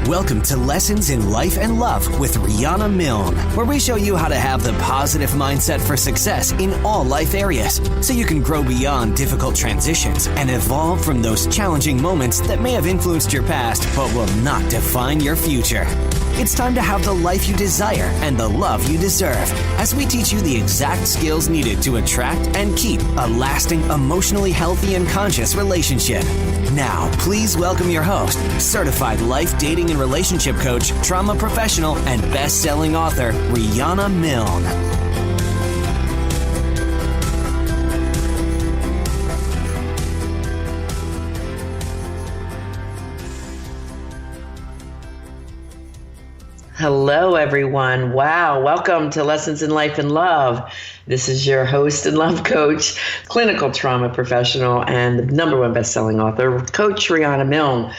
Welcome to Lessons in Life and Love with Riana Milne, where we show you how to have the positive mindset for success in all life areas, so you can grow beyond difficult transitions and evolve from those challenging moments that may have influenced your past but will not define your future. It's time to have the life you desire and the love you deserve, as we teach you the exact skills needed to attract and keep a lasting, emotionally healthy and conscious relationship. Now, please welcome your host, certified life, dating, and relationship coach, trauma professional, and best-selling author, Riana Milne. Hello, everyone. Wow. Welcome to Lessons in Life and Love. This is your host and love coach, clinical trauma professional, and the #1 best-selling author, Coach Riana Milne.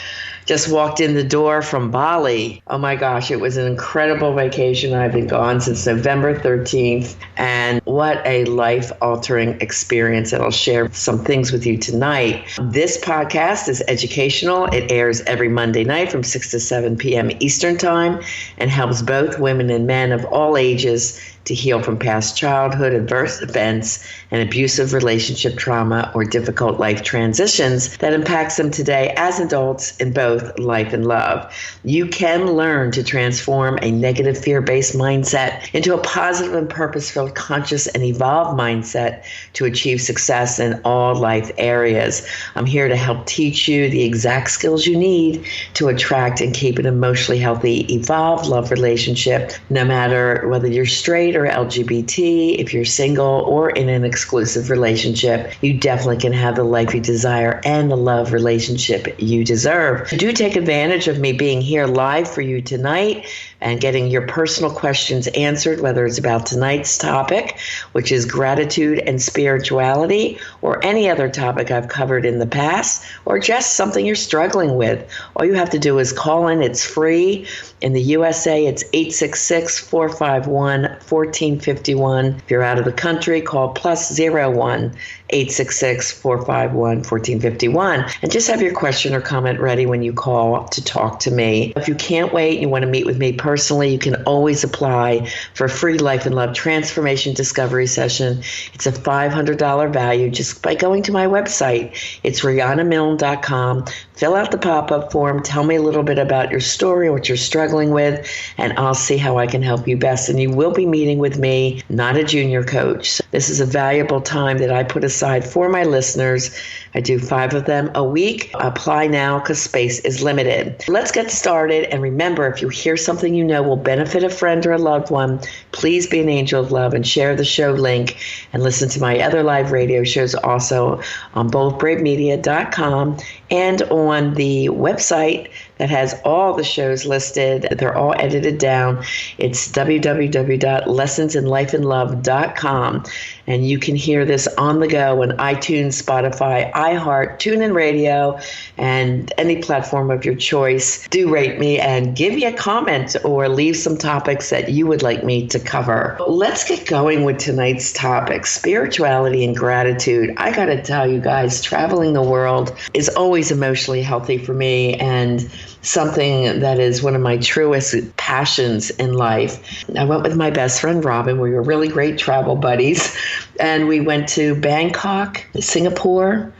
Just walked in the door from Bali. Oh my gosh, it was an incredible vacation. I've been gone since November 13th, and what a life-altering experience. And I'll share some things with you tonight. This podcast is educational. It airs every Monday night from 6 to 7 p.m. Eastern Time and helps both women and men of all ages to heal from past childhood, adverse events, and abusive relationship trauma or difficult life transitions that impacts them today as adults in both life and love. You can learn to transform a negative fear-based mindset into a positive and purpose-filled, conscious and evolved mindset to achieve success in all life areas. I'm here to help teach you the exact skills you need to attract and keep an emotionally healthy, evolved love relationship, no matter whether you're straight or LGBT, if you're single or in an exclusive relationship. You definitely can have the life you desire and the love relationship you deserve. Do take advantage of me being here live for you tonight and getting your personal questions answered, whether it's about tonight's topic, which is gratitude and spirituality, or any other topic I've covered in the past, or just something you're struggling with. All you have to do is call in. It's free. In the USA, it's 866-451-1451. If you're out of the country, call +01 866-451-1451. And just have your question or comment ready when you call to talk to me. If you can't wait and you want to meet with me personally, you can always apply for a free Life and Love Transformation Discovery Session. It's a $500 value just by going to my website. It's rianamilne.com. Fill out the pop-up form. Tell me a little bit about your story, what you're struggling with, and I'll see how I can help you best. And you will be meeting with me, not a junior coach. So this is a valuable time that I put aside for my listeners. I do 5 of them a week. Apply now because space is limited. Let's get started. And remember, if you hear something you know will benefit a friend or a loved one, please be an angel of love and share the show link and listen to my other live radio shows also on both bravemedia.com and on the website that has all the shows listed. They're all edited down. It's www.lessonsinlifeandlove.com. And you can hear this on the go on iTunes, Spotify, iHeart, TuneIn Radio, and any platform of your choice. Do rate me and give me a comment or leave some topics that you would like me to cover. Let's get going with tonight's topic, spirituality and gratitude. I got to tell you guys, traveling the world is always emotionally healthy for me and something that is one of my truest passions in life. I went with my best friend, Robin. We were really great travel buddies. And we went to Bangkok, Singapore,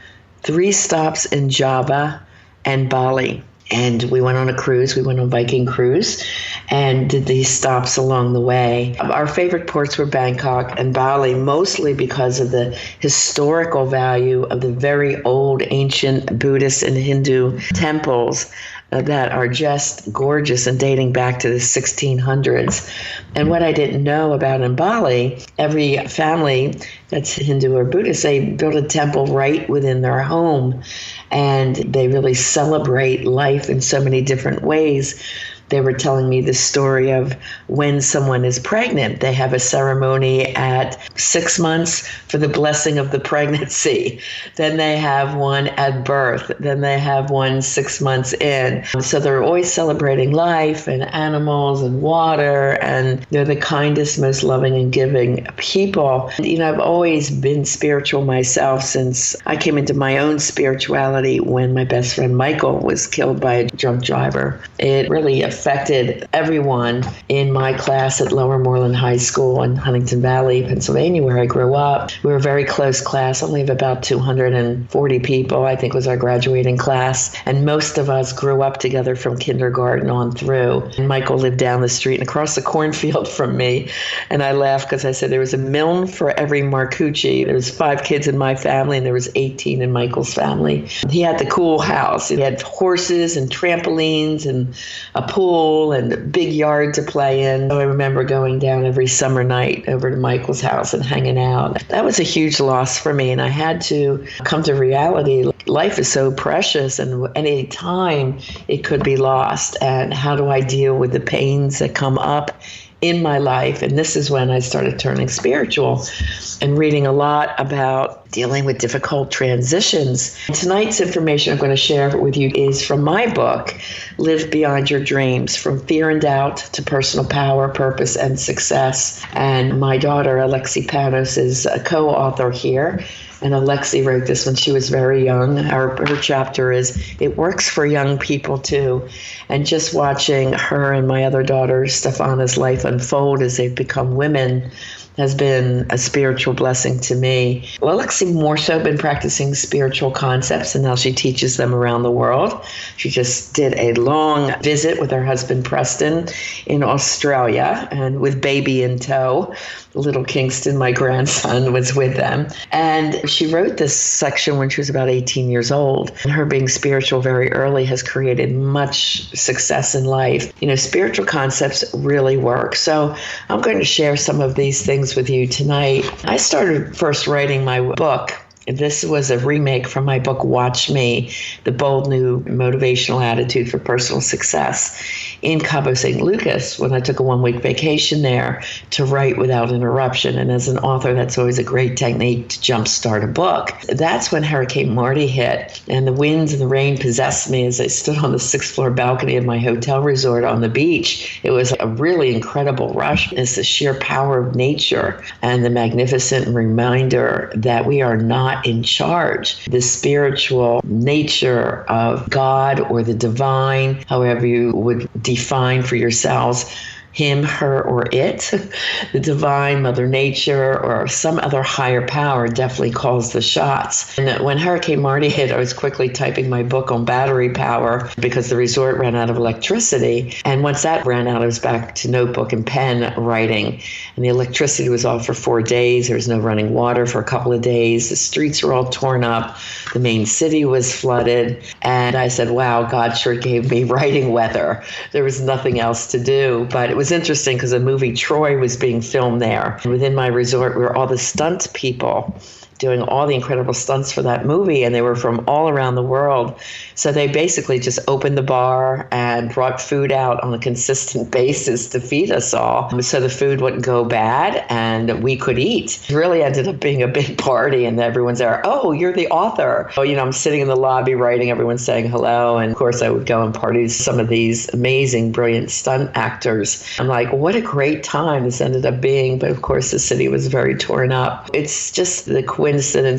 3 stops in Java, and Bali. And we went on a cruise. We went on Viking cruise and did these stops along the way. Our favorite ports were Bangkok and Bali, mostly because of the historical value of the very old ancient Buddhist and Hindu temples that are just gorgeous and dating back to the 1600s. And what I didn't know about in Bali, every family that's Hindu or Buddhist, they build a temple right within their home. And they really celebrate life in so many different ways. they were telling me the story of when someone is pregnant. They have a ceremony at 6 months for the blessing of the pregnancy. Then they have one at birth. Then they have one 6 months in. So they're always celebrating life and animals and water, and they're the kindest, most loving and giving people. I've always been spiritual myself since I came into my own spirituality when my best friend Michael was killed by a drunk driver. It really affected everyone in my class at Lower Moreland High School in Huntington Valley, Pennsylvania, where I grew up. We were a very close class, only of about 240 people, I think was our graduating class. And most of us grew up together from kindergarten on through. And Michael lived down the street and across the cornfield from me. And I laughed because I said there was a Milne for every Marcucci. There was 5 kids in my family and there was 18 in Michael's family. He had the cool house. He had horses and trampolines and a pool and a big yard to play in. So I remember going down every summer night over to Michael's house and hanging out. That was a huge loss for me, and I had to come to reality. Life is so precious, and any time it could be lost. And how do I deal with the pains that come up in my life? And this is when I started turning spiritual and reading a lot about dealing with difficult transitions. Tonight's information I'm going to share with you is from my book, Live Beyond Your Dreams, From Fear and Doubt to Personal Power, Purpose, and Success. And my daughter, Alexi Panos, is a co-author here. And Alexi wrote this when she was very young. Her chapter is, It Works for Young People Too. And just watching her and my other daughter, Stefana's life unfold as they've become women has been a spiritual blessing to me. Well, Alexi more so been practicing spiritual concepts, and now she teaches them around the world. She just did a long visit with her husband, Preston, in Australia, and with baby in tow. Little Kingston, my grandson, was with them. And she wrote this section when she was about 18 years old. And her being spiritual very early has created much success in life. Spiritual concepts really work. So I'm going to share some of these things with you tonight. I started first writing my book. This was a remake from my book, Watch Me, The Bold New Motivational Attitude for Personal Success, in Cabo San Lucas when I took a 1-week vacation there to write without interruption. And as an author, that's always a great technique to jumpstart a book. That's when Hurricane Marty hit, and the winds and the rain possessed me as I stood on the 6th floor balcony of my hotel resort on the beach. It was a really incredible rush. It's the sheer power of nature and the magnificent reminder that we are not in charge. The spiritual nature of God or the divine, however you would define for yourselves, him, her, or it, the divine, Mother Nature, or some other higher power definitely calls the shots. And when Hurricane Marty hit, I was quickly typing my book on battery power because the resort ran out of electricity. And once that ran out, I was back to notebook and pen writing. And the electricity was off for 4 days. There was no running water for a couple of days. The streets were all torn up. The main city was flooded. And I said, wow, God sure gave me writing weather. There was nothing else to do. But it was interesting because the movie Troy was being filmed there. And within my resort were all the stunt people doing all the incredible stunts for that movie, and they were from all around the world. So they basically just opened the bar and brought food out on a consistent basis to feed us all, so the food wouldn't go bad and we could eat. It really ended up being a big party, and everyone's there, oh, you're the author. Oh, I'm sitting in the lobby writing, everyone's saying hello, and of course I would go and party with some of these amazing, brilliant stunt actors. I'm like, what a great time this ended up being, but of course the city was very torn up. It's just the coincidence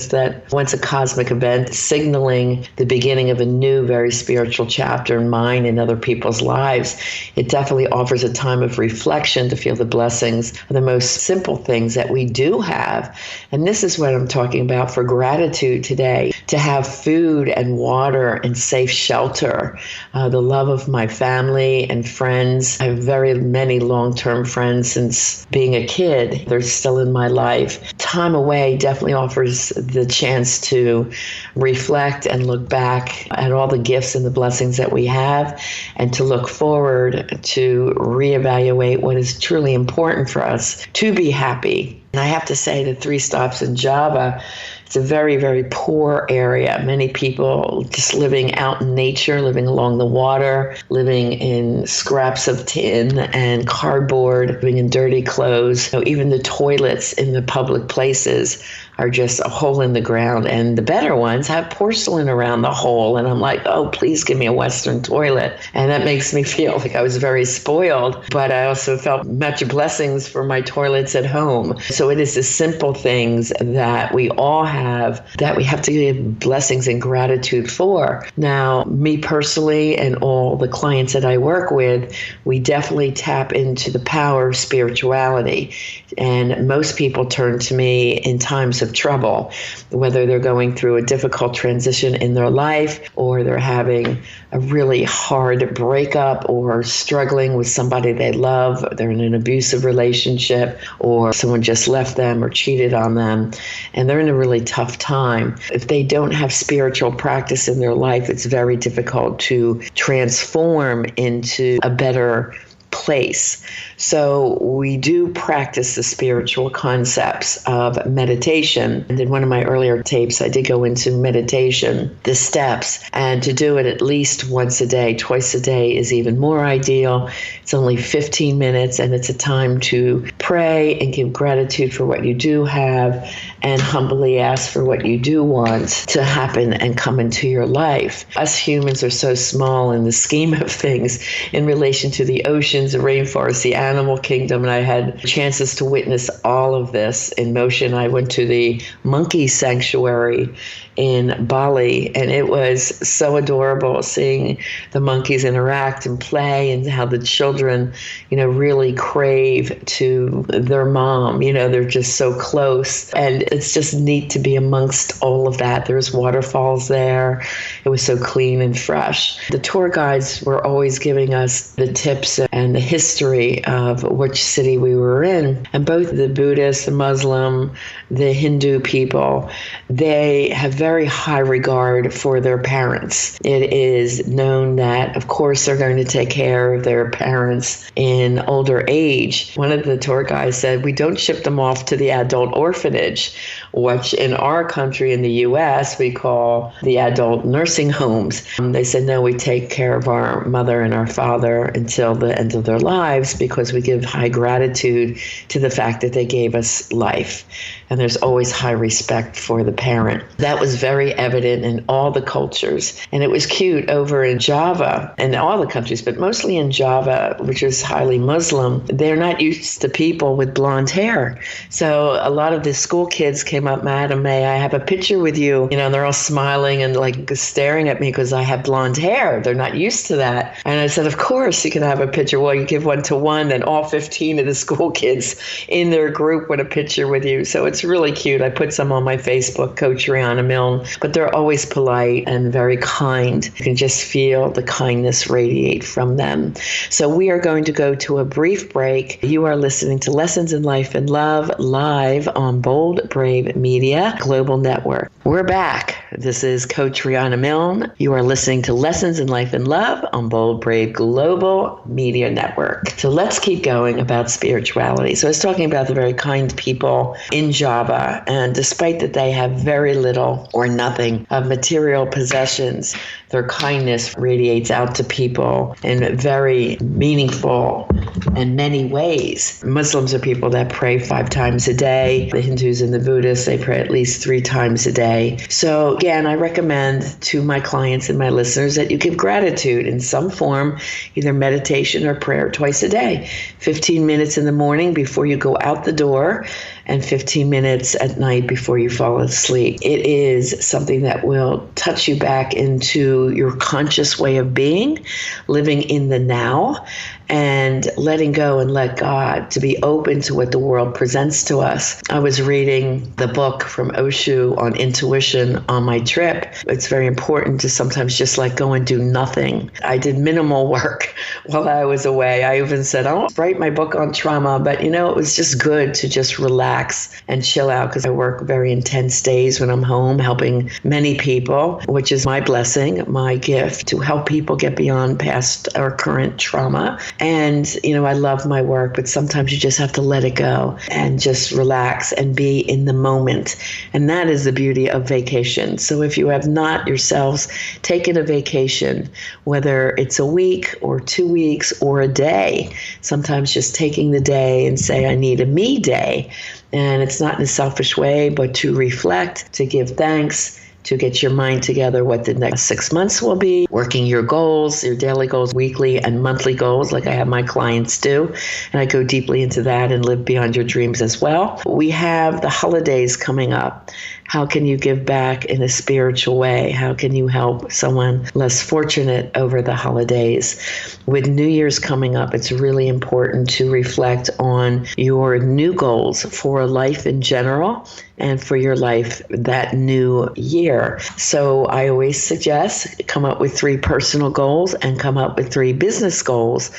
that once a cosmic event signaling the beginning of a new, very spiritual chapter in mine and other people's lives, it definitely offers a time of reflection to feel the blessings of the most simple things that we do have. And this is what I'm talking about for gratitude today, to have food and water and safe shelter, the love of my family and friends. I have very many long-term friends since being a kid. They're still in my life. Time away definitely offers the chance to reflect and look back at all the gifts and the blessings that we have, and to look forward to reevaluate what is truly important for us to be happy. And I have to say the 3 stops in Java It's a very, very poor area. Many people just living out in nature, living along the water, living in scraps of tin and cardboard, living in dirty clothes. Even the toilets in the public places are just a hole in the ground, and the better ones have porcelain around the hole. And I'm like, oh, please give me a Western toilet. And that makes me feel like I was very spoiled, but I also felt much blessings for my toilets at home. So it is the simple things that we all have that we have to give blessings and gratitude for. Now, me personally and all the clients that I work with, we definitely tap into the power of spirituality. And most people turn to me in times of trouble, whether they're going through a difficult transition in their life, or they're having a really hard breakup, or struggling with somebody they love, they're in an abusive relationship, or someone just left them or cheated on them, and they're in a really tough time. If they don't have spiritual practice in their life, it's very difficult to transform into a better place. So we do practice the spiritual concepts of meditation. And in one of my earlier tapes, I did go into meditation, the steps, and to do it at least once a day. Twice a day is even more ideal. It's only 15 minutes, and it's a time to pray and give gratitude for what you do have, and humbly ask for what you do want to happen and come into your life. Us humans are so small in the scheme of things in relation to the oceans, the rainforest, the animal kingdom, and I had chances to witness all of this in motion. I went to the monkey sanctuary in Bali, and it was so adorable seeing the monkeys interact and play, and how the children, really crave to their mom. They're just so close, and it's just neat to be amongst all of that. There's waterfalls there. It was so clean and fresh. The tour guides were always giving us the tips and the history of which city we were in, and both the Buddhist, the Muslim, the Hindu people, they have very high regard for their parents. It is known that, of course, they're going to take care of their parents in older age. One of the tour guides said, we don't ship them off to the adult orphanage, which in our country, in the U.S., we call the adult nursing homes. They said, no, we take care of our mother and our father until the end of their lives, because we give high gratitude to the fact that they gave us life. And there's always high respect for the parent. That was very evident in all the cultures. And it was cute over in Java, and all the countries, but mostly in Java, which is highly Muslim, they're not used to people with blonde hair. So a lot of the school kids came up, Madam, may I have a picture with you? They're all smiling and like staring at me because I have blonde hair. They're not used to that. And I said, of course you can have a picture. Well, you give one to one, and all 15 of the school kids in their group want a picture with you. So it's really cute. I put some on my Facebook, Coach Riana Milne, but they're always polite and very kind. You can just feel the kindness radiate from them. So we are going to go to a brief break. You are listening to Lessons in Life and Love live on Bold Brave Media Global Network. We're back. This is Coach Riana Milne. You are listening to Lessons in Life and Love on Bold Brave Global Media Network. So let's keep going about spirituality. So I was talking about the very kind people in Java, and despite that they have very little or nothing of material possessions, their kindness radiates out to people in very meaningful and many ways. Muslims are people that pray 5 times a day. The Hindus and the Buddhists, they pray at least 3 times a day. So again, I recommend to my clients and my listeners that you give gratitude in some form, either meditation or prayer twice a day. 15 minutes in the morning before you go out the door, and 15 minutes at night before you fall asleep. It is something that will touch you back into your conscious way of being, living in the now, and letting go and let God, to be open to what the world presents to us. I was reading the book from Osho on intuition on my trip. It's very important to sometimes just let go and do nothing. I did minimal work while I was away. I even said, I won't write my book on trauma, but it was just good to just relax and chill out because I work very intense days when I'm home helping many people, which is my blessing, my gift to help people get beyond past or current trauma. And, I love my work, but sometimes you just have to let it go and just relax and be in the moment. And that is the beauty of vacation. So if you have not yourselves taken a vacation, whether it's a week or 2 weeks or a day, sometimes just taking the day and say, I need a me day. And it's not in a selfish way, but to reflect, to give thanks, to get your mind together what the next 6 months will be, working your goals, your daily goals, weekly and monthly goals, like I have my clients do. And I go deeply into that and live beyond your dreams as well. We have the holidays coming up. How can you give back in a spiritual way? How can you help someone less fortunate over the holidays? With New Year's coming up, it's really important to reflect on your new goals for life in general and for your life that new year. So I always suggest come up with 3 personal goals and come up with 3 business goals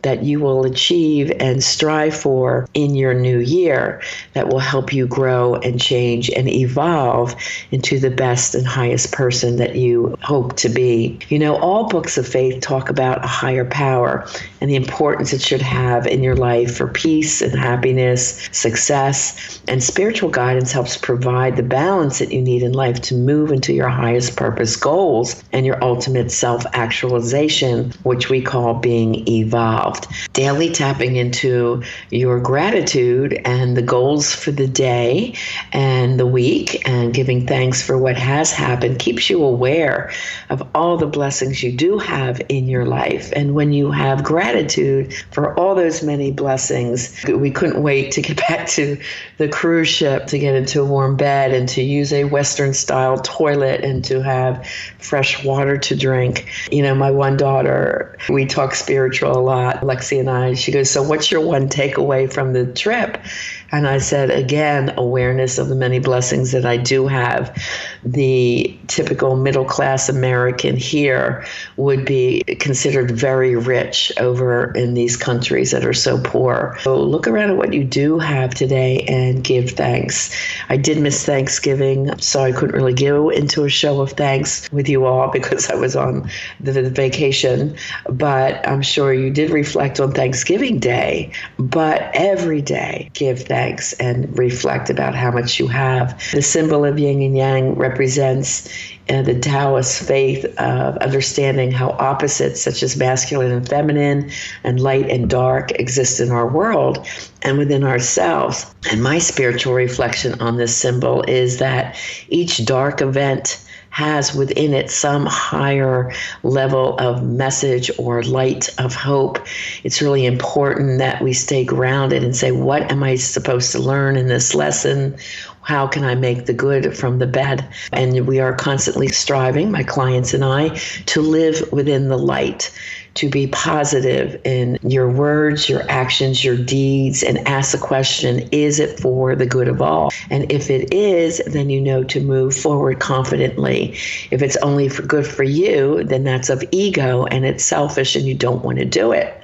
that you will achieve and strive for in your new year that will help you grow and change and evolve into the best and highest person that you hope to be. All books of faith talk about a higher power and the importance it should have in your life for peace and happiness, success, and spiritual guidance helps provide the balance that you need in life to move into your highest purpose goals and your ultimate self-actualization, which we call being evolved. Daily tapping into your gratitude and the goals for the day and the week and giving thanks for what has happened keeps you aware of all the blessings you do have in your life. And when you have gratitude for all those many blessings, we couldn't wait to get back to the cruise ship, to get into a warm bed and to use a Western style toilet and to have fresh water to drink. My one daughter, we talk spiritual a lot, Lexi and I, she goes, so what's your one takeaway from the trip? And I said, again, awareness of the many blessings that I do have. The typical middle-class American here would be considered very rich over in these countries that are so poor. So look around at what you do have today and give thanks. I did miss Thanksgiving, so I couldn't really go into a show of thanks with you all because I was on the vacation. But I'm sure you did reflect on Thanksgiving Day. But every day, give thanks and reflect about how much you have. The symbol of yin and yang represents the Taoist faith of understanding how opposites such as masculine and feminine and light and dark exist in our world and within ourselves. And my spiritual reflection on this symbol is that each dark event has within it some higher level of message or light of hope. It's really important that we stay grounded and say, what am I supposed to learn in this lesson? How can I make the good from the bad? And we are constantly striving, my clients and I, to live within the light, to be positive in your words, your actions, your deeds, and ask the question, is it for the good of all? And if it is, then you know to move forward confidently. If it's only for good for you, then that's of ego and it's selfish and you don't want to do it.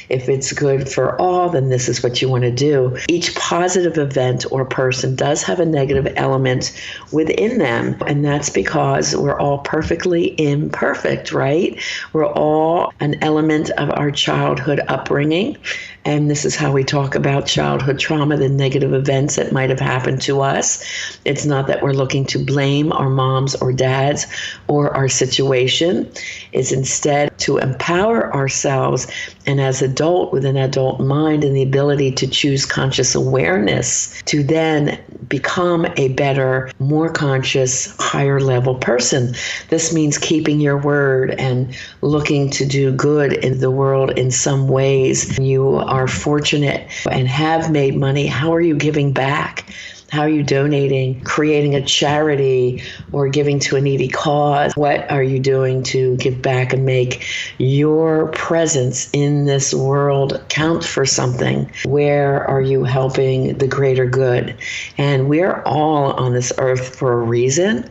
If it's good for all, then this is what you want to do. Each positive event or person does have a negative element within them. And that's because we're all perfectly imperfect, right? We're all an element of our childhood upbringing. And this is how we talk about childhood trauma, the negative events that might have happened to us. It's not that we're looking to blame our moms or dads or our situation. It's instead to empower ourselves and as adult with an adult mind and the ability to choose conscious awareness to then become a better, more conscious, higher level person. This means keeping your word and looking to do good in the world in some ways. You are fortunate and have made money. How are you giving back? How are you donating, creating a charity, or giving to a needy cause? What are you doing to give back and make your presence in this world count for something? Where are you helping the greater good? And we're all on this earth for a reason.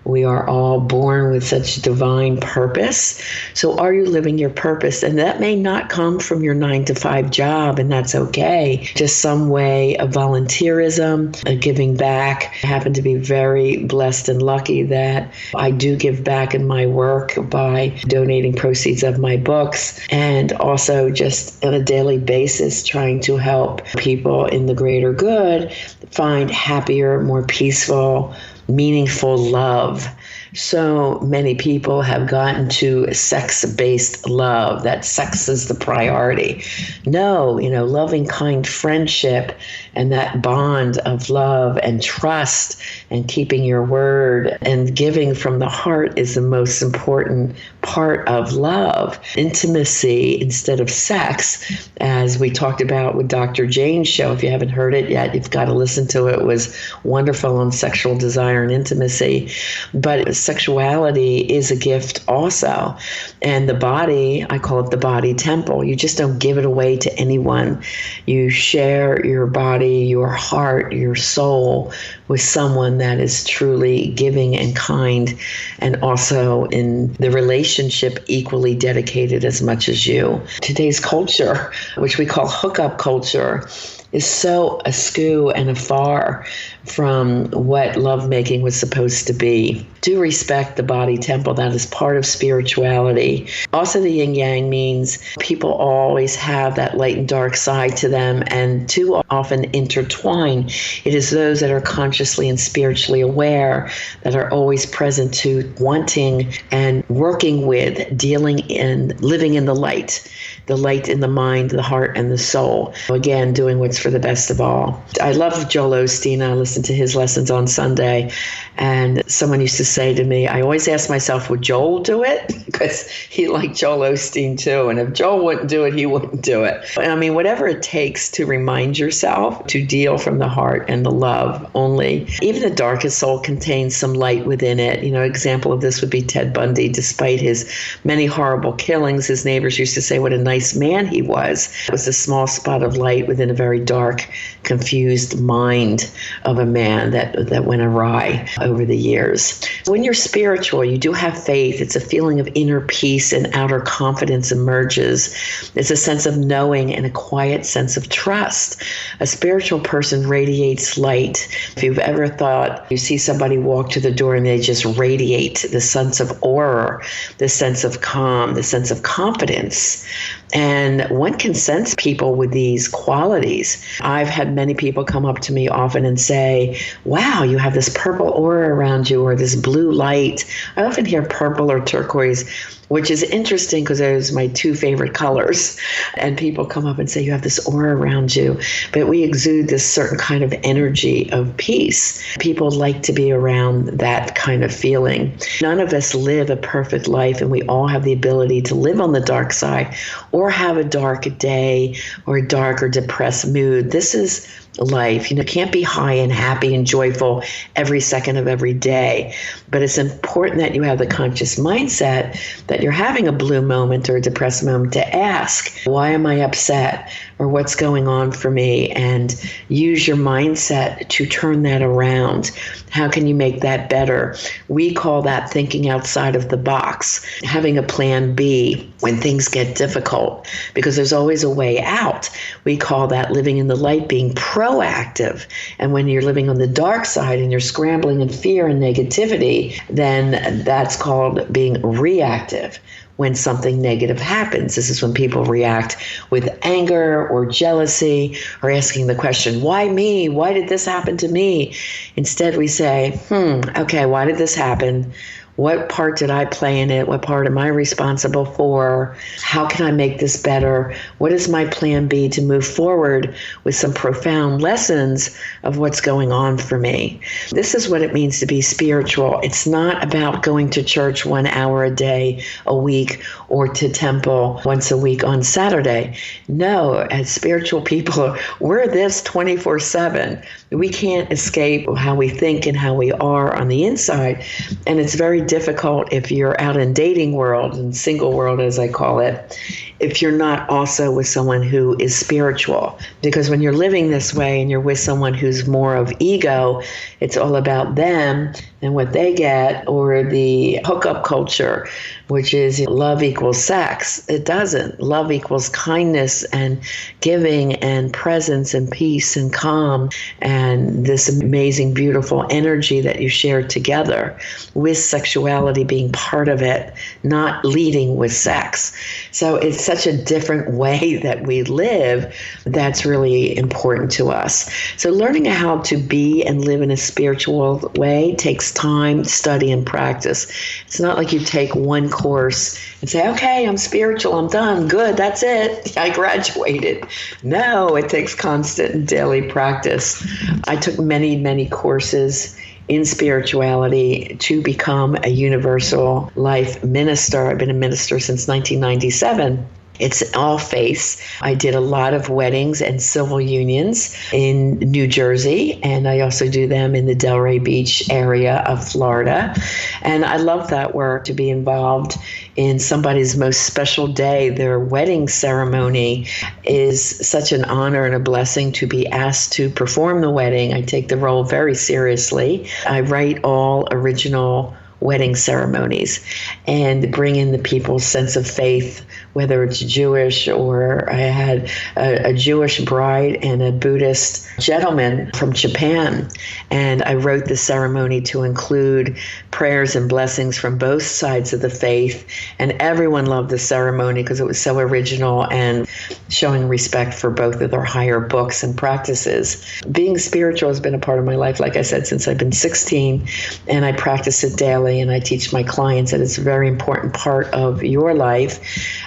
We are all born with such divine purpose. So are you living your purpose? And that may not come from your 9-to-5 job, and that's okay. Just some way of volunteerism, giving back. I happen to be very blessed and lucky that I do give back in my work by donating proceeds of my books, and also just on a daily basis trying to help people in the greater good find happier, more peaceful, meaningful love. So many people have gotten to sex-based love, that sex is the priority. No, loving, kind friendship and that bond of love and trust and keeping your word and giving from the heart is the most important part of love. Intimacy instead of sex, as we talked about with Dr. Jane's show. If you haven't heard it yet, you've got to listen to it. It was wonderful on sexual desire and intimacy. But sexuality is a gift also. And the body, I call it the body temple. You just don't give it away to anyone. You share your body, your heart, your soul with someone that is truly giving and kind, and also in the relationship equally dedicated as much as you. Today's culture, which we call hookup culture, is so askew and afar from what lovemaking was supposed to be. Do respect the body temple. That is part of spirituality. Also, the yin yang means people always have that light and dark side to them, and too often intertwine. It is those that are consciously and spiritually aware that are always present to wanting and working with, dealing in, living in the light in the mind, the heart, and the soul. Again, doing what's for the best of all. I love Joel Osteen. I listen to his lessons on Sunday, and someone used to say to me, I always ask myself, would Joel do it? Because he liked Joel Osteen too, and if Joel wouldn't do it, he wouldn't do it. I mean, whatever it takes to remind yourself to deal from the heart and the love only. Even the darkest soul contains some light within it. Example of this would be Ted Bundy. Despite his many horrible killings, his neighbors used to say what a nice man he was. It was a small spot of light within a very dark, confused mind of a man that went awry over the years. When you're spiritual, you do have faith. It's a feeling of inner peace and outer confidence emerges. It's a sense of knowing and a quiet sense of trust. A spiritual person radiates light. If you've ever thought you see somebody walk to the door and they just radiate the sense of aura, the sense of calm, the sense of confidence. And one can sense people with these qualities. I've had many people come up to me often and say, wow, you have this purple aura around you, or this blue light. I often hear purple or turquoise, which is interesting because those are my two favorite colors. And people come up and say, you have this aura around you. But we exude this certain kind of energy of peace. People like to be around that kind of feeling. None of us live a perfect life, and we all have the ability to live on the dark side or have a dark day or a dark or depressed mood. This is life. You can't be high and happy and joyful every second of every day. But it's important that you have the conscious mindset that you're having a blue moment or a depressed moment to ask, why am I upset? Or what's going on for me? And use your mindset to turn that around. How can you make that better? We call that thinking outside of the box, having a plan B when things get difficult, because there's always a way out. We call that living in the light, being proactive. And when you're living on the dark side and you're scrambling in fear and negativity, then that's called being reactive. When something negative happens. This is when people react with anger or jealousy or asking the question, why me? Why did this happen to me? Instead, we say, okay, why did this happen? What part did I play in it? What part am I responsible for? How can I make this better? What is my plan B to move forward with some profound lessons of what's going on for me? This is what it means to be spiritual. It's not about going to church 1 hour a day, a week, or to temple once a week on Saturday. No, as spiritual people, we're this 24/7. We can't escape how we think and how we are on the inside. And it's very difficult if you're out in dating world and single world, as I call it, if you're not also with someone who is spiritual. Because when you're living this way and you're with someone who's more of ego, it's all about them and what they get, or the hookup culture, which is love equals sex. It doesn't. Love equals kindness and giving and presence and peace and calm and this amazing, beautiful energy that you share together, with sexuality being part of it, not leading with sex. So it's such a different way that we live that's really important to us. So learning how to be and live in a spiritual way takes time, study, and practice. It's not like you take one course and say, okay, I'm spiritual, I'm done, good, that's it, I graduated. No, it takes constant and daily practice. I took many, many courses in spirituality to become a universal life minister. I've been a minister since 1997. It's all faith. I did a lot of weddings and civil unions in New Jersey, and I also do them in the Delray Beach area of Florida. And I love that work, to be involved in somebody's most special day. Their wedding ceremony is such an honor and a blessing to be asked to perform the wedding. I take the role very seriously. I write all original wedding ceremonies and bring in the people's sense of faith, whether it's Jewish, or I had a Jewish bride and a Buddhist gentleman from Japan. And I wrote the ceremony to include prayers and blessings from both sides of the faith. And everyone loved the ceremony because it was so original and showing respect for both of their higher books and practices. Being spiritual has been a part of my life, like I said, since I've been 16, and I practice it daily. And I teach my clients that it's a very important part of your life,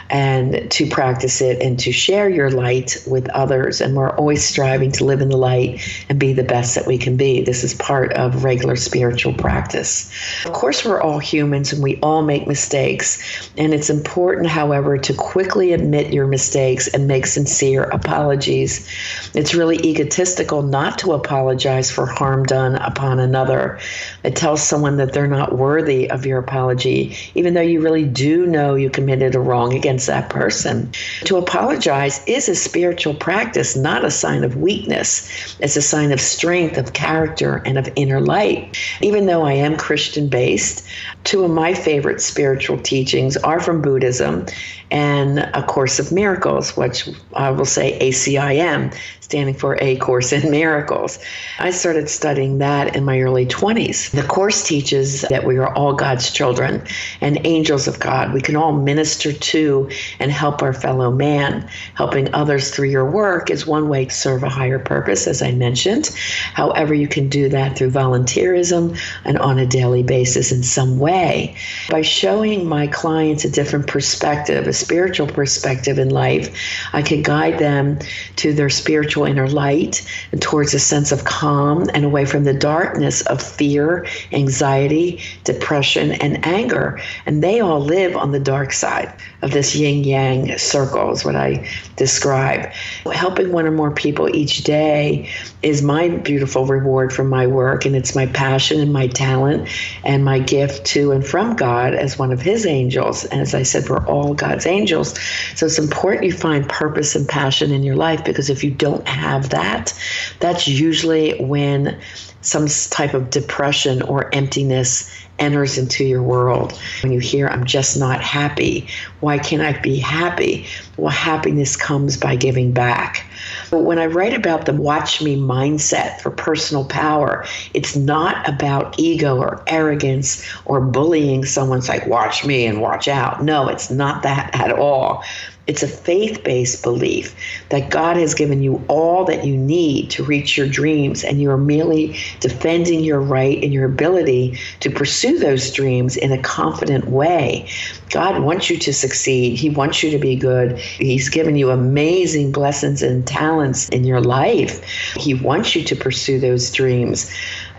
and to practice it and to share your light with others. And we're always striving to live in the light and be the best that we can be. This is part of regular spiritual practice. Of course, we're all humans and we all make mistakes. And it's important, however, to quickly admit your mistakes and make sincere apologies. It's really egotistical not to apologize for harm done upon another. It tells someone that they're not worthy of your apology, even though you really do know you committed a wrong against that person. To apologize is a spiritual practice, not a sign of weakness. It's a sign of strength, of character, and of inner light. Even though I am Christian-based, two of my favorite spiritual teachings are from Buddhism and A Course of Miracles, which I will say ACIM, standing for A Course in Miracles. I started studying that in my early 20s. The Course teaches that we are all God's children and angels of God. We can all minister to and help our fellow man. Helping others through your work is one way to serve a higher purpose, as I mentioned. However, you can do that through volunteerism and on a daily basis in some way. By showing my clients a different perspective, a spiritual perspective in life, I can guide them to their spiritual inner light and towards a sense of calm and away from the darkness of fear, anxiety, depression, and anger. And they all live on the dark side of this yin-yang circle, is what I describe. Helping one or more people each day is my beautiful reward for my work, and it's my passion and my talent and my gift to and from God as one of his angels. And as I said, we're all God's angels. So it's important you find purpose and passion in your life, because if you don't have that, that's usually when some type of depression or emptiness enters into your world. When you hear, I'm just not happy. Why can't I be happy? Well, happiness comes by giving back. But when I write about the watch me mindset for personal power, it's not about ego or arrogance or bullying someone's like, watch me and watch out. No, it's not that at all. It's a faith-based belief that God has given you all that you need to reach your dreams, and you are merely defending your right and your ability to pursue those dreams in a confident way. God wants you to succeed. He wants you to be good. He's given you amazing blessings and talents in your life. He wants you to pursue those dreams.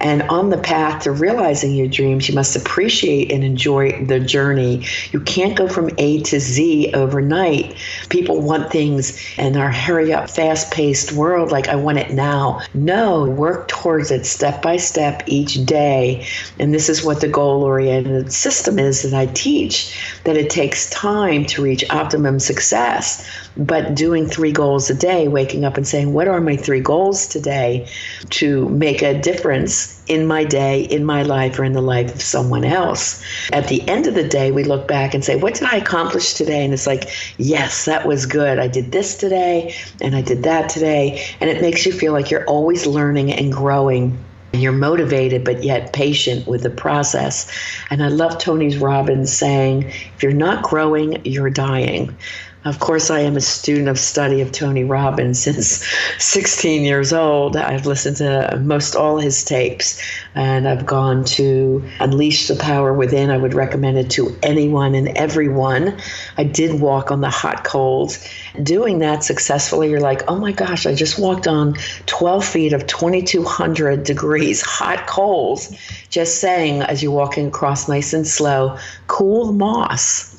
And on the path to realizing your dreams, you must appreciate and enjoy the journey. You can't go from A to Z overnight. People want things in our hurry up, fast-paced world, like I want it now. No, work towards it step by step each day. And this is what the goal-oriented system is that I teach, that it takes time to reach optimum success. But doing 3 goals a day, waking up and saying, what are my 3 goals today to make a difference in my day, in my life, or in the life of someone else? At the end of the day, we look back and say, what did I accomplish today? And it's like, yes, that was good. I did this today, and I did that today. And it makes you feel like you're always learning and growing. And you're motivated, but yet patient with the process. And I love Tony Robbins saying, if you're not growing, you're dying. Of course, I am a student of study of Tony Robbins since 16 years old. I've listened to most all his tapes, and I've gone to Unleash the Power Within. I would recommend it to anyone and everyone. I did walk on the hot coals. Doing that successfully, you're like, oh my gosh, I just walked on 12 feet of 2,200 degrees hot coals. Just saying, as you're walking across nice and slow, cool moss,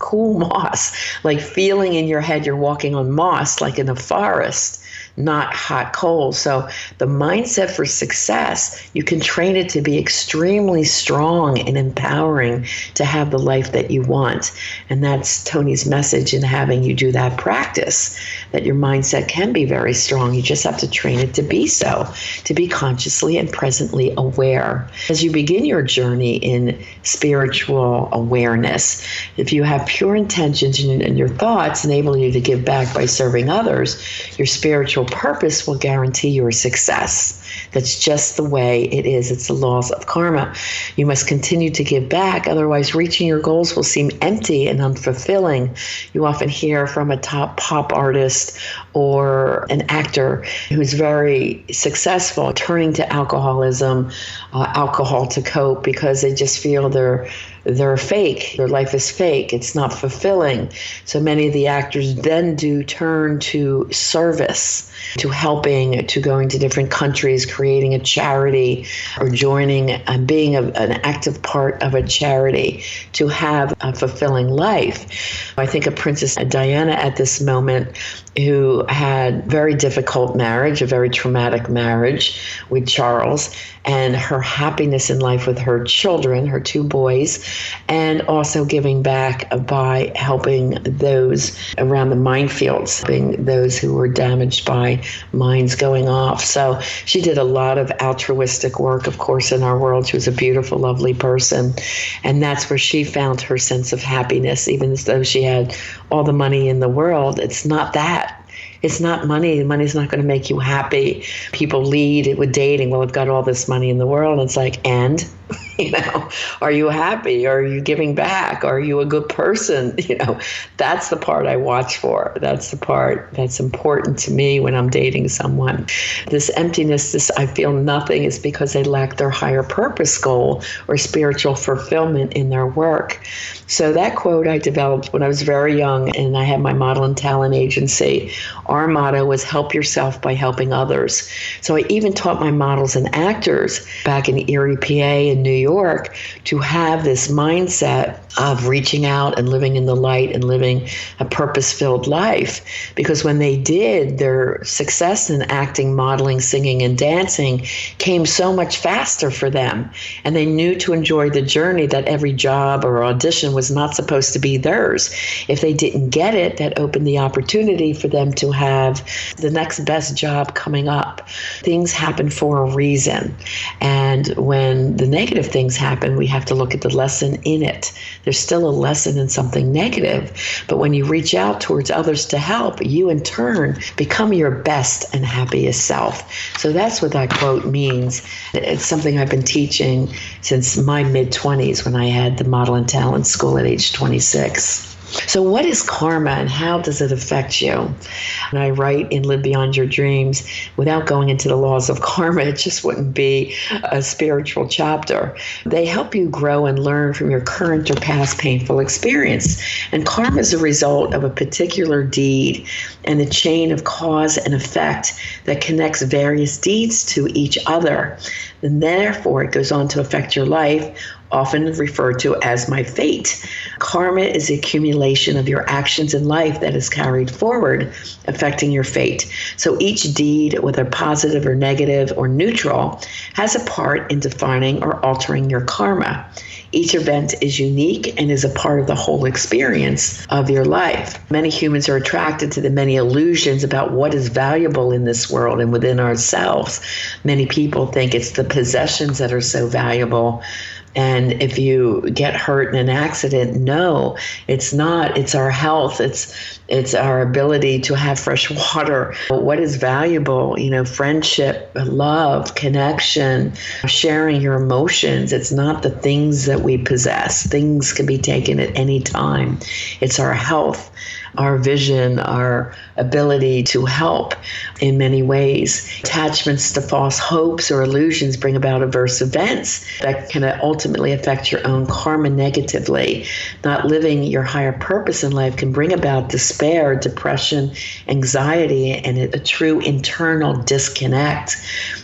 like feeling in your head you're walking on moss, like in a forest, not hot coals. So the mindset for success, you can train it to be extremely strong and empowering to have the life that you want. And that's Tony's message in having you do that practice, that your mindset can be very strong. You just have to train it to be so, to be consciously and presently aware. As you begin your journey in spiritual awareness, if you have pure intentions and your thoughts enable you to give back by serving others, your spiritual purpose will guarantee your success. That's just the way it is. It's the laws of karma. You must continue to give back, otherwise reaching your goals will seem empty and unfulfilling. You often hear from a top pop artist or an actor who's very successful turning to alcoholism, alcohol to cope, because they just feel they're fake. Their life is fake. It's not fulfilling. So many of the actors then do turn to service, to helping, to going to different countries, creating a charity, or joining and being an active part of a charity to have a fulfilling life. I think of Princess Diana at this moment, who had very difficult marriage, a very traumatic marriage with Charles, and her happiness in life with her children, her 2 boys, and also giving back by helping those around the minefields, helping those who were damaged by mines going off. So she did a lot of altruistic work, of course, in our world. She was a beautiful, lovely person. And that's where she found her sense of happiness, even though she had all the money in the world. It's not that. It's not money. Money's not going to make you happy. People lead with dating. Well, I've got all this money in the world. And it's like, and? Are you happy? Are you giving back? Are you a good person? That's the part I watch for. That's the part that's important to me when I'm dating someone. This emptiness, this I feel nothing, is because they lack their higher purpose goal or spiritual fulfillment in their work. So that quote I developed when I was very young, and I had my model and talent agency. Our motto was help yourself by helping others. So I even taught my models and actors back in Erie, PA, in New York, to have this mindset of reaching out and living in the light and living a purpose-filled life. Because when they did, their success in acting, modeling, singing, and dancing came so much faster for them. And they knew to enjoy the journey, that every job or audition was not supposed to be theirs. If they didn't get it, that opened the opportunity for them to have the next best job coming up. Things happen for a reason. And when the negative things happen, we have to look at the lesson in it. There's still a lesson in something negative. But when you reach out towards others to help, you in turn become your best and happiest self. So that's what that quote means. It's something I've been teaching since my mid-20s, when I had the Model and Talent School at age 26. So what is karma and how does it affect you? And I write in Live Beyond Your Dreams, without going into the laws of karma, it just wouldn't be a spiritual chapter. They help you grow and learn from your current or past painful experience. And karma is a result of a particular deed and the chain of cause and effect that connects various deeds to each other. And therefore, it goes on to affect your life, often referred to as my fate. Karma is the accumulation of your actions in life that is carried forward, affecting your fate. So each deed, whether positive or negative or neutral, has a part in defining or altering your karma. Each event is unique and is a part of the whole experience of your life. Many humans are attracted to the many illusions about what is valuable in this world and within ourselves. Many people think it's the possessions that are so valuable. And if you get hurt in an accident, no, it's not. It's our health. It's our ability to have fresh water. What is valuable? Friendship, love, connection, sharing your emotions. It's not the things that we possess. Things can be taken at any time. It's our health, our vision, our ability to help in many ways. Attachments to false hopes or illusions bring about adverse events that can ultimately affect your own karma negatively. Not living your higher purpose in life can bring about despair, depression, anxiety, and a true internal disconnect.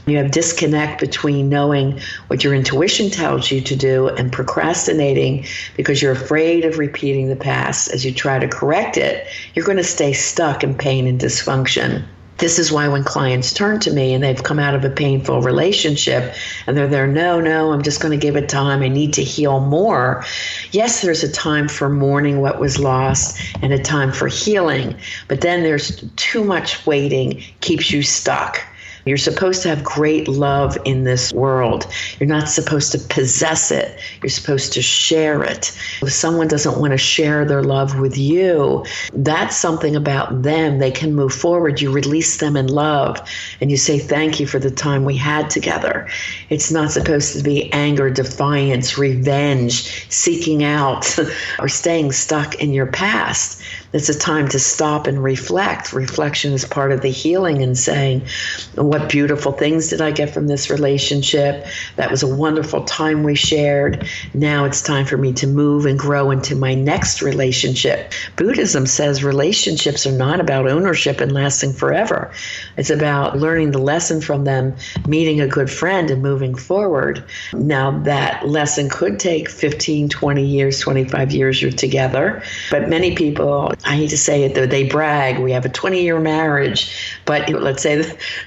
You have disconnect between knowing what your intuition tells you to do and procrastinating because you're afraid of repeating the past. As you try to correct it, you're going to stay stuck in pain and dysfunction. This is why when clients turn to me and they've come out of a painful relationship and they're there, no, I'm just going to give it time. I need to heal more. Yes, there's a time for mourning what was lost and a time for healing, but then there's too much waiting, keeps you stuck. You're supposed to have great love in this world. You're not supposed to possess it. You're supposed to share it. If someone doesn't want to share their love with you, that's something about them. They can move forward. You release them in love and you say, thank you for the time we had together. It's not supposed to be anger, defiance, revenge, seeking out, or staying stuck in your past. It's a time to stop and reflect. Reflection is part of the healing and saying, what beautiful things did I get from this relationship? That was a wonderful time we shared. Now it's time for me to move and grow into my next relationship. Buddhism says relationships are not about ownership and lasting forever. It's about learning the lesson from them, meeting a good friend and moving forward. Now that lesson could take 15, 20 years, 25 years you're together. But many people, I hate to say it though, they brag. We have a 20-year marriage, but let's say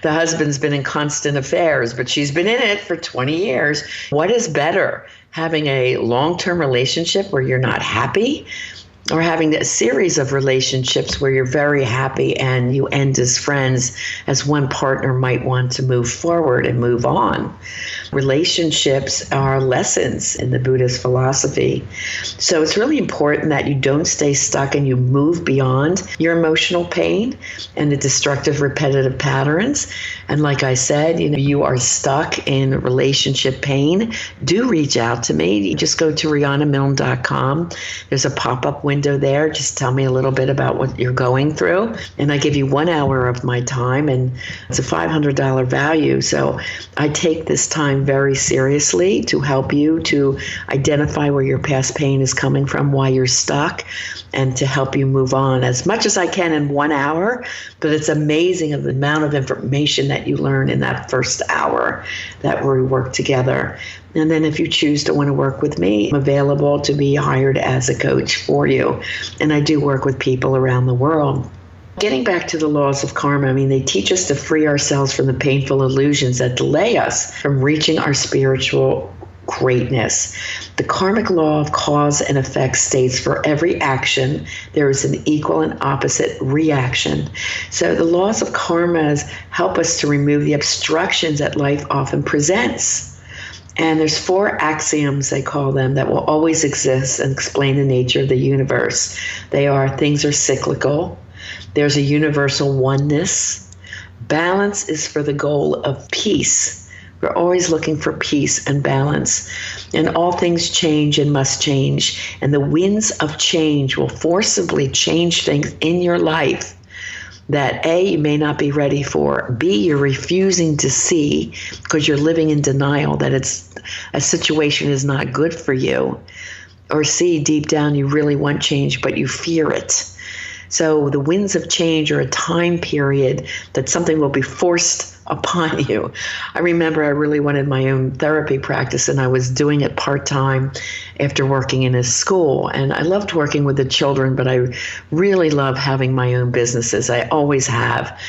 the husband's been in constant affairs, but she's been in it for 20 years. What is better, having a long-term relationship where you're not happy, or having a series of relationships where you're very happy and you end as friends, as one partner might want to move forward and move on? Relationships are lessons in the Buddhist philosophy. So it's really important that you don't stay stuck and you move beyond your emotional pain and the destructive repetitive patterns. And like I said, you are stuck in relationship pain, do reach out to me. You just go to rianamilne.com. There's a pop-up window there. Just tell me a little bit about what you're going through. And I give you 1 hour of my time, and it's a $500 value. So I take this time very seriously to help you to identify where your past pain is coming from, why you're stuck, and to help you move on as much as I can in 1 hour. But it's amazing of the amount of information that you learn in that first hour that we work together. And then if you choose to want to work with me, I'm available to be hired as a coach for you. And I do work with people around the world. Getting back to the laws of karma, they teach us to free ourselves from the painful illusions that delay us from reaching our spiritual greatness. The karmic law of cause and effect states for every action, there is an equal and opposite reaction. So the laws of karma help us to remove the obstructions that life often presents. And there's 4 axioms, they call them, that will always exist and explain the nature of the universe. They are: things are cyclical. There's a universal oneness. Balance is for the goal of peace. We're always looking for peace and balance. And all things change and must change. And the winds of change will forcibly change things in your life that A, you may not be ready for, B, you're refusing to see because you're living in denial that a situation is not good for you, or C, deep down you really want change but you fear it. So the winds of change are a time period that something will be forced upon you. I remember I really wanted my own therapy practice, and I was doing it part-time after working in a school. And I loved working with the children, but I really love having my own businesses. I always have.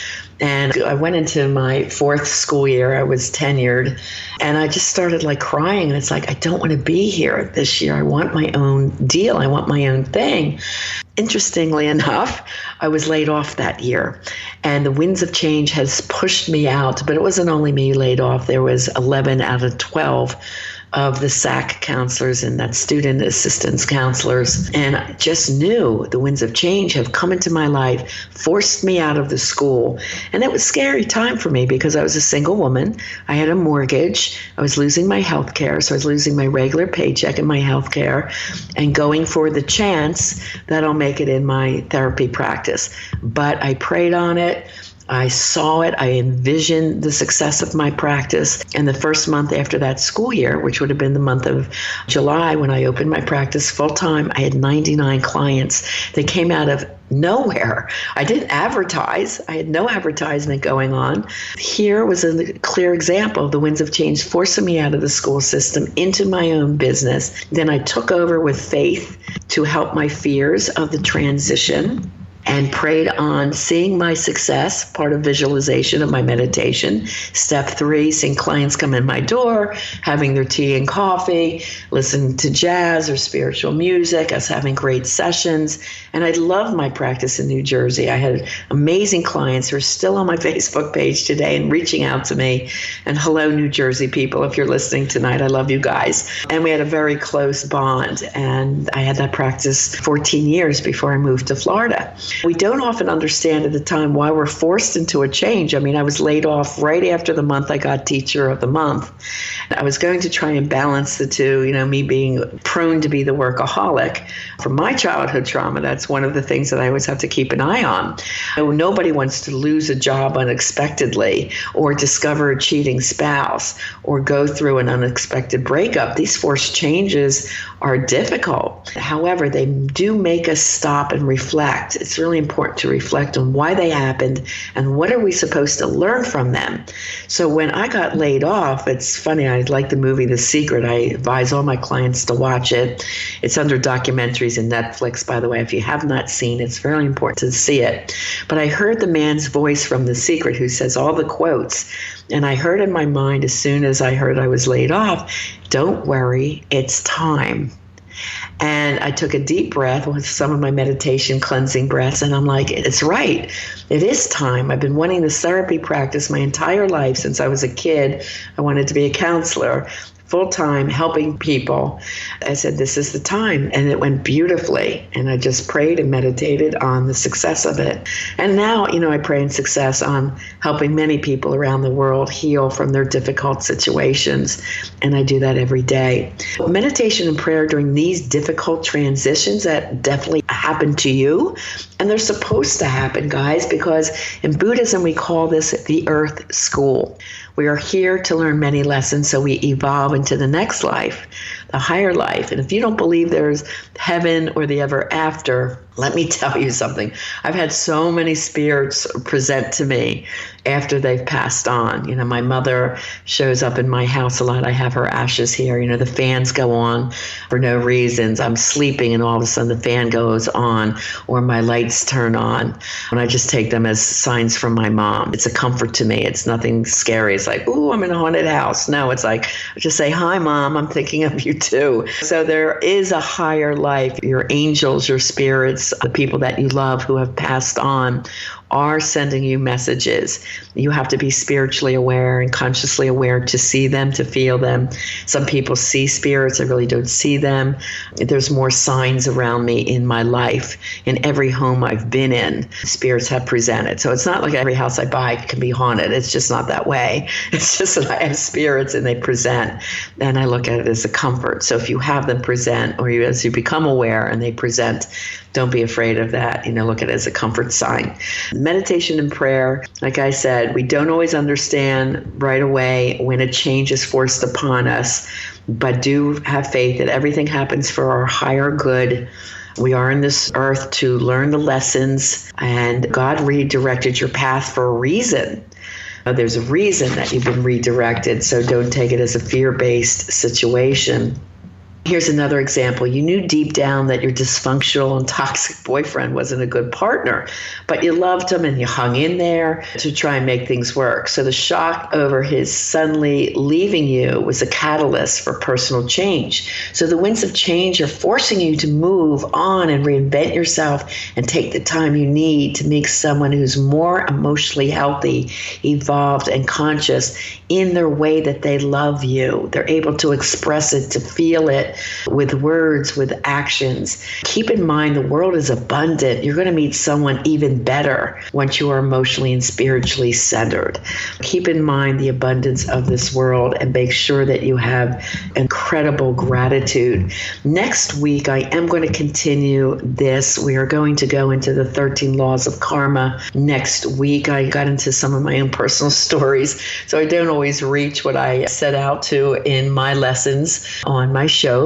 And I went into my fourth school year. I was tenured, and I just started like crying. And it's like, I don't want to be here this year. I want my own deal. I want my own thing. Interestingly enough, I was laid off that year, and the winds of change has pushed me out. But it wasn't only me laid off. There was 11 out of 12 of the SAC counselors and that student assistance counselors. And I just knew the winds of change have come into my life, forced me out of the school. And it was a scary time for me because I was a single woman. I had a mortgage. I was losing my health care. So I was losing my regular paycheck and my health care and going for the chance that I'll make it in my therapy practice. But I prayed on it. I saw it. I envisioned the success of my practice. And the first month after that school year, which would have been the month of July when I opened my practice full time, I had 99 clients. They came out of nowhere. I didn't advertise. I had no advertisement going on. Here was a clear example of the winds of change forcing me out of the school system into my own business. Then I took over with faith to help my fears of the transition, and prayed on seeing my success, part of visualization of my meditation. Step 3, seeing clients come in my door, having their tea and coffee, listening to jazz or spiritual music, us having great sessions. And I love my practice in New Jersey. I had amazing clients who are still on my Facebook page today and reaching out to me. And hello, New Jersey people, if you're listening tonight, I love you guys. And we had a very close bond. And I had that practice 14 years before I moved to Florida. We don't often understand at the time why we're forced into a change. I mean, I was laid off right after the month I got Teacher of the Month. I was going to try and balance the two, me being prone to be the workaholic. From my childhood trauma, that's one of the things that I always have to keep an eye on. Nobody wants to lose a job unexpectedly or discover a cheating spouse or go through an unexpected breakup. These forced changes are difficult. However, they do make us stop and reflect. It's really important to reflect on why they happened and what are we supposed to learn from them. So when I got laid off, it's funny, I like the movie The Secret. I advise all my clients to watch it. It's under documentaries and Netflix, by the way. If you have not seen it, it's very important to see it. But I heard the man's voice from The Secret who says all the quotes. And I heard in my mind as soon as I heard I was laid off, don't worry, it's time. And I took a deep breath with some of my meditation cleansing breaths, and I'm like, it's right. It is time. I've been wanting this therapy practice my entire life since I was a kid. I wanted to be a counselor, full-time, helping people. I said, this is the time. And it went beautifully. And I just prayed and meditated on the success of it. And now, I pray in success on helping many people around the world heal from their difficult situations. And I do that every day. Meditation and prayer during these difficult transitions that definitely happen to you. And they're supposed to happen, guys, because in Buddhism, we call this the Earth School. We are here to learn many lessons so we evolve into the next life, the higher life. And if you don't believe there's heaven or the ever after, let me tell you something. I've had so many spirits present to me after they've passed on. My mother shows up in my house a lot. I have her ashes here. The fans go on for no reasons. I'm sleeping and all of a sudden the fan goes on or my lights turn on. And I just take them as signs from my mom. It's a comfort to me. It's nothing scary. It's like, ooh, I'm in a haunted house. No, it's like, I just say, hi, Mom, I'm thinking of you too. So there is a higher life. Your angels, your spirits, the people that you love who have passed on are sending you messages. You have to be spiritually aware and consciously aware to see them, to feel them. Some people see spirits. I really don't see them. There's more signs around me in my life. In every home I've been in, spirits have presented. So it's not like every house I buy can be haunted. It's just not that way. It's just that I have spirits and they present. And I look at it as a comfort. So if you have them present, or as you become aware and they present, don't be afraid of that. Look at it as a comfort sign. Meditation and prayer, like I said, we don't always understand right away when a change is forced upon us, but do have faith that everything happens for our higher good. We are in this earth to learn the lessons, and God redirected your path for a reason. There's a reason that you've been redirected, so don't take it as a fear-based situation. Here's another example. You knew deep down that your dysfunctional and toxic boyfriend wasn't a good partner, but you loved him and you hung in there to try and make things work. So the shock over his suddenly leaving you was a catalyst for personal change. So the winds of change are forcing you to move on and reinvent yourself and take the time you need to make someone who's more emotionally healthy, evolved, and conscious in their way that they love you. They're able to express it, to feel it, with words, with actions. Keep in mind, the world is abundant. You're going to meet someone even better once you are emotionally and spiritually centered. Keep in mind the abundance of this world and make sure that you have incredible gratitude. Next week, I am going to continue this. We are going to go into the 13 laws of karma. Next week, I got into some of my own personal stories, so I don't always reach what I set out to in my lessons on my shows,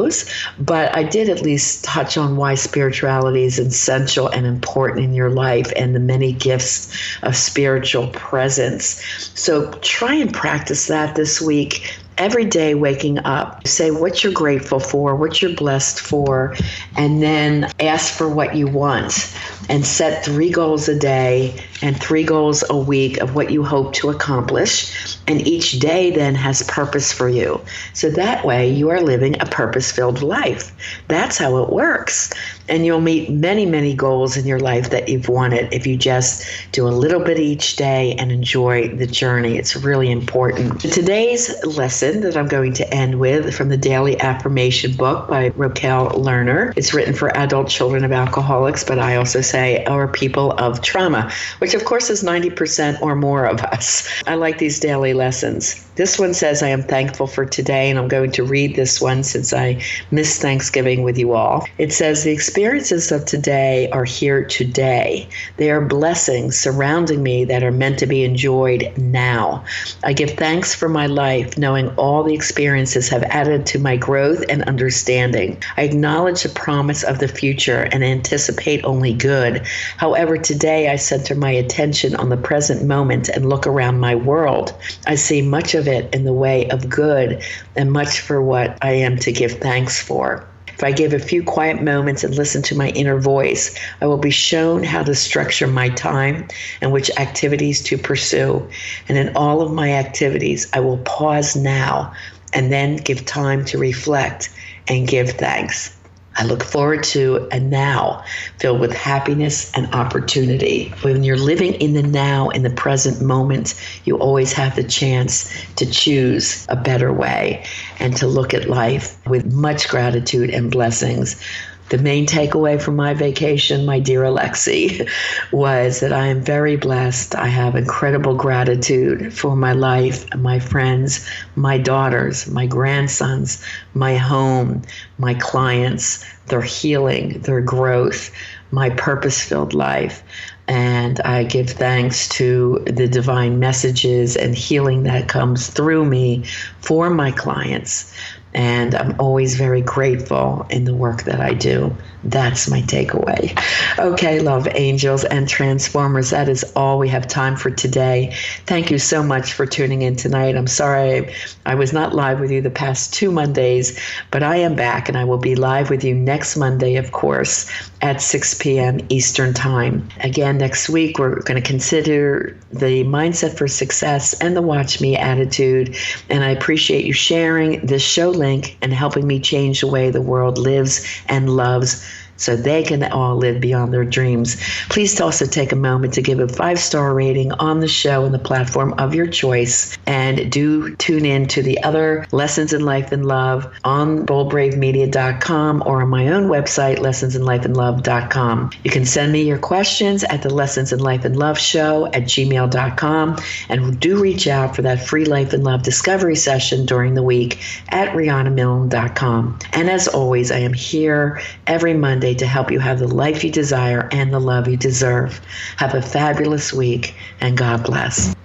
but I did at least touch on why spirituality is essential and important in your life and the many gifts of spiritual presence. So try and practice that this week. Every day waking up, say what you're grateful for, what you're blessed for, and then ask for what you want. And set 3 goals a day and 3 goals a week of what you hope to accomplish. And each day then has purpose for you. So that way you are living a purpose-filled life. That's how it works. And you'll meet many, many goals in your life that you've wanted if you just do a little bit each day and enjoy the journey. It's really important. Today's lesson that I'm going to end with from the Daily Affirmation book by Raquel Lerner. It's written for adult children of alcoholics, but I also say our people of trauma, which of course is 90% or more of us. I like these daily lessons. This one says, I am thankful for today, and I'm going to read this one since I missed Thanksgiving with you all. It says, the experiences of today are here today. They are blessings surrounding me that are meant to be enjoyed now. I give thanks for my life, knowing all the experiences have added to my growth and understanding. I acknowledge the promise of the future and anticipate only good. However, today I center my attention on the present moment and look around my world. I see much of it in the way of good and much for what I am to give thanks for. If I give a few quiet moments and listen to my inner voice, I will be shown how to structure my time and which activities to pursue. And in all of my activities, I will pause now and then give time to reflect and give thanks. I look forward to a now filled with happiness and opportunity. When you're living in the now, in the present moment, you always have the chance to choose a better way and to look at life with much gratitude and blessings. The main takeaway from my vacation, my dear Alexi, was that I am very blessed. I have incredible gratitude for my life, my friends, my daughters, my grandsons, my home, my clients, their healing, their growth, my purpose-filled life. And I give thanks to the divine messages and healing that comes through me for my clients. And I'm always very grateful in the work that I do. That's my takeaway. Okay, love angels and transformers, that is all we have time for today. Thank you so much for tuning in tonight. I'm sorry I was not live with you the past 2 Mondays, but I am back, and I will be live with you next Monday, of course, at 6 p.m. Eastern Time. Again, next week, we're going to consider the mindset for success and the watch me attitude. And I appreciate you sharing this show link and helping me change the way the world lives and loves. so they can all live beyond their dreams. Please also take a moment to give a 5-star rating on the show and the platform of your choice. And do tune in to the other Lessons in Life and Love on boldbravemedia.com or on my own website, lessonsinlifeandlove.com. You can send me your questions at the Lessons in Life and Love show at gmail.com. And do reach out for that free Life and Love discovery session during the week at rianamilne.com. And as always, I am here every Monday to help you have the life you desire and the love you deserve. Have a fabulous week, and God bless.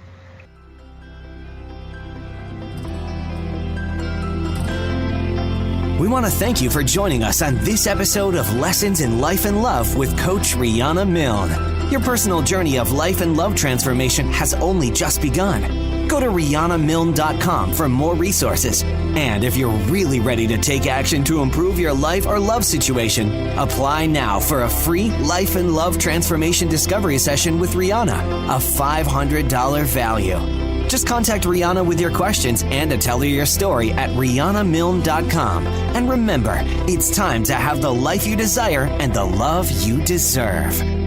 We want to thank you for joining us on this episode of Lessons in Life and Love with Coach Riana Milne. Your personal journey of life and love transformation has only just begun. Go to rianamilne.com for more resources. And if you're really ready to take action to improve your life or love situation, apply now for a free Life and Love Transformation Discovery Session with Riana, a $500 value. Just contact Riana with your questions and to tell her your story at rianamilne.com. And remember, it's time to have the life you desire and the love you deserve.